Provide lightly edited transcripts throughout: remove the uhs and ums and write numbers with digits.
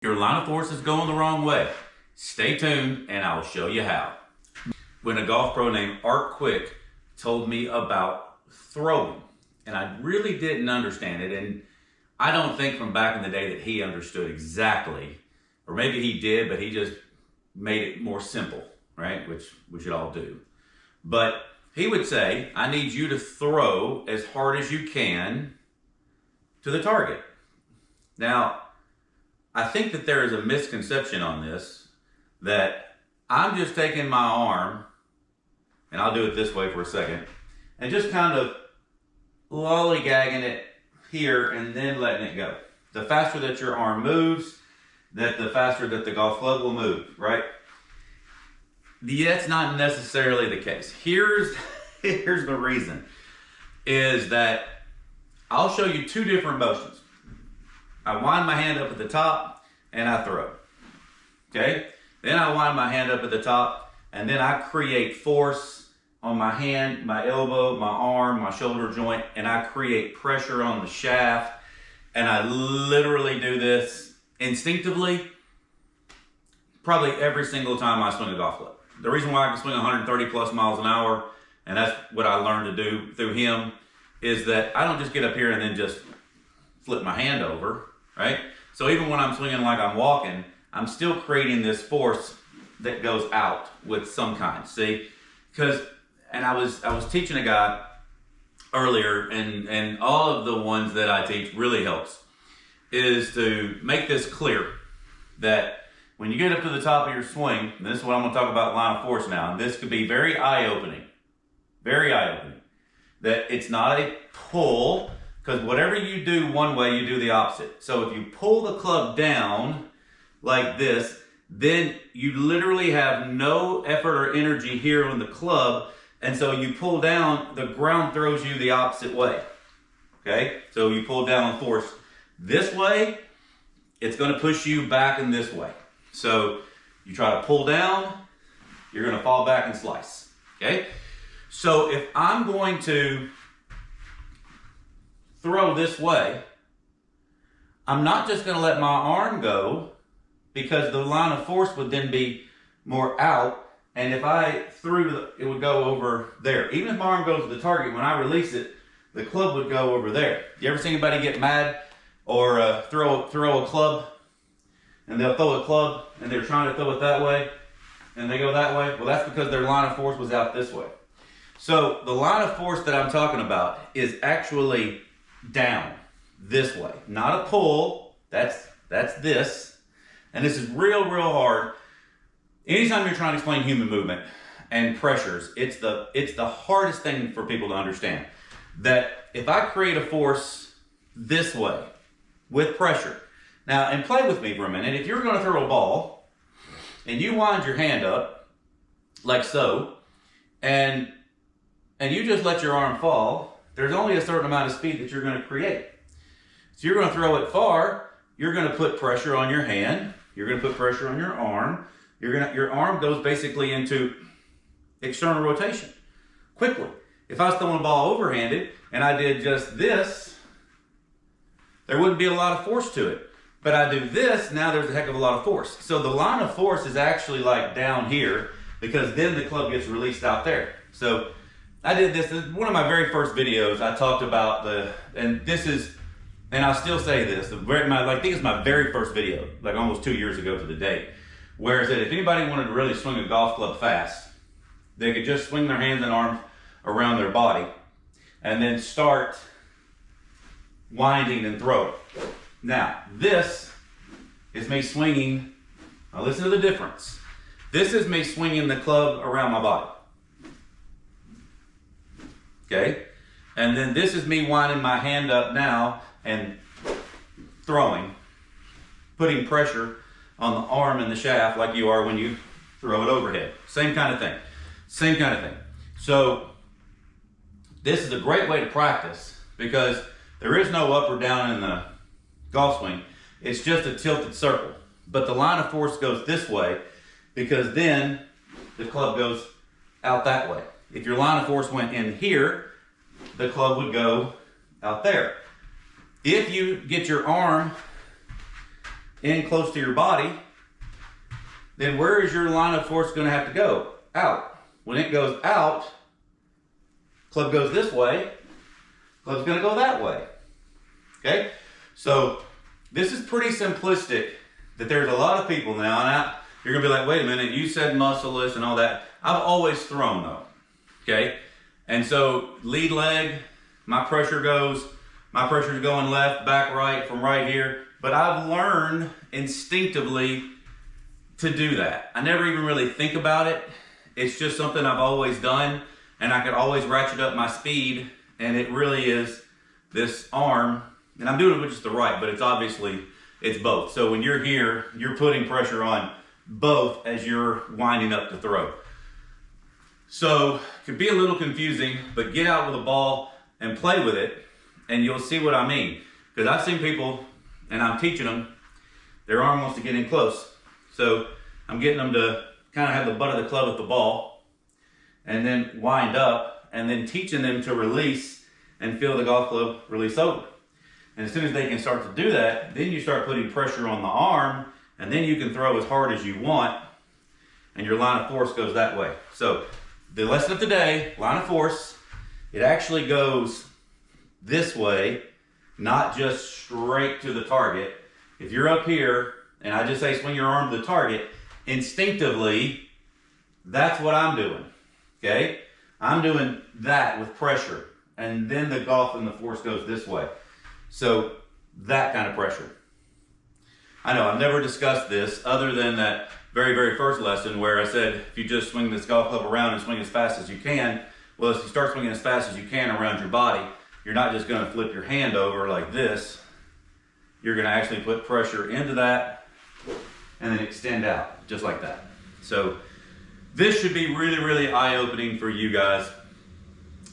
Your line of force is going the wrong way. Stay tuned and I'll show you how. When a golf pro named Art Quick told me about throwing, and I really didn't understand it, and I don't think from back in the day that he understood exactly, or maybe he did, but he just made it more simple, right? Which we should all do. But he would say, I need you to throw as hard as you can to the target. Now, I think that there is a misconception on this, that I'm just taking my arm, and I'll do it this way for a second, and just kind of lollygagging it here and then letting it go. The faster that your arm moves, the faster that the golf club will move, right? That's not necessarily the case. Here's the reason, is that I'll show you two different motions. I wind my hand up at the top and I throw, okay? Then I wind my hand up at the top and then I create force on my hand, my elbow, my arm, my shoulder joint, and I create pressure on the shaft. And I literally do this instinctively probably every single time I swing a golf club. The reason why I can swing 130 plus miles an hour, and that's what I learned to do through him, is that I don't just get up here and then just flip my hand over, right? So even when I'm swinging like I'm walking, I'm still creating this force that goes out with some kind, see? And I was teaching a guy earlier, and all of the ones that I teach really helps, is to make this clear that when you get up to the top of your swing, and this is what I'm going to talk about line of force now, and this could be very eye-opening, that it's not a pull, because whatever you do one way, you do the opposite. So if you pull the club down like this, then you literally have no effort or energy here on the club, and so you pull down, the ground throws you the opposite way, okay? So you pull down force this way, it's going to push you back in this way. So you try to pull down, you're going to fall back and slice, okay? So if I'm going to throw this way, I'm not just going to let my arm go, because the line of force would then be more out, and if I threw, it would go over there. Even if my arm goes to the target, when I release it, the club would go over there. You ever see anybody get mad or throw a club, and they'll throw a club and they're trying to throw it that way and they go that way? Well, that's because their line of force was out this way. So the line of force that I'm talking about is actually down this way, not a pull. That's this, and this is real hard. Anytime you're trying to explain human movement and pressures, it's the hardest thing for people to understand, that if I create a force this way with pressure, now, and play with me for a minute, if you're going to throw a ball and you wind your hand up like so, and you just let your arm fall, there's only a certain amount of speed that you're going to create. So you're going to throw it far, you're going to put pressure on your hand, you're going to put pressure on your arm, your arm goes basically into external rotation quickly. If I was throwing a ball overhanded and I did just this, there wouldn't be a lot of force to it. But I do this, now there's a heck of a lot of force. So the line of force is actually like down here, because then the club gets released out there. So I did this is one of my very first videos. I talked about and I still say this, I think it's my very first video, like almost 2 years ago to the date, where it said if anybody wanted to really swing a golf club fast, they could just swing their hands and arms around their body and then start winding and throwing. Now, this is me swinging. Now listen to the difference. This is me swinging the club around my body. Okay? And then this is me winding my hand up now and throwing, putting pressure on the arm and the shaft like you are when you throw it overhead. Same kind of thing. Same kind of thing. So this is a great way to practice, because there is no up or down in the golf swing. It's just a tilted circle. But the line of force goes this way, because then the club goes out that way. If your line of force went in here, the club would go out there. If you get your arm in close to your body, then where is your line of force going to have to go? Out. When it goes out, club goes this way, club's going to go that way. Okay? So this is pretty simplistic, that there's a lot of people now, you're going to be like, wait a minute, you said muscleless and all that. I've always thrown though. Okay? And so lead leg, my pressure's going left, back, right, from right here. But I've learned instinctively to do that. I never even really think about it. It's just something I've always done, and I could always ratchet up my speed, and it really is this arm, and I'm doing it with just the right, but it's both. So when you're here, you're putting pressure on both as you're winding up to throw. So it can be a little confusing, but get out with a ball and play with it, and you'll see what I mean. Because I've seen people, and I'm teaching them, their arm wants to get in close. So I'm getting them to kind of have the butt of the club at the ball, and then wind up, and then teaching them to release and feel the golf club release over. And as soon as they can start to do that, then you start putting pressure on the arm, and then you can throw as hard as you want, and your line of force goes that way. So the lesson of today, line of force, it actually goes this way, not just straight to the target. If you're up here, and I just say swing your arm to the target, instinctively, that's what I'm doing, okay? I'm doing that with pressure, and then the golf and the force goes this way. So that kind of pressure. I know I've never discussed this other than that very, very first lesson where I said, if you just swing this golf club around and swing as fast as you can, well, if you start swinging as fast as you can around your body, you're not just going to flip your hand over like this. You're going to actually put pressure into that and then extend out just like that. So this should be really, really eye-opening for you guys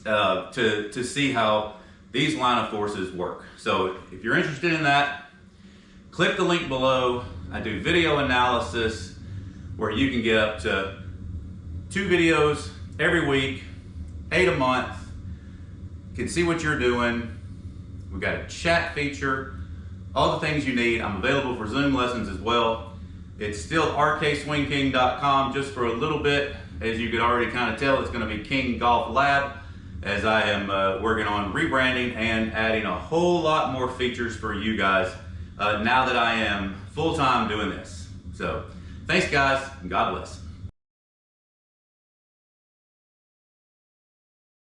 to see how these line of forces work. So if you're interested in that, click the link below. I do video analysis where you can get up to 2 videos every week, 8 a month. You can see what you're doing. We've got a chat feature, all the things you need. I'm available for Zoom lessons as well. It's still rkswingking.com just for a little bit. As you could already kind of tell, it's going to be King Golf Lab, as I am working on rebranding and adding a whole lot more features for you guys now that I am full-time doing this. So thanks guys, and God bless.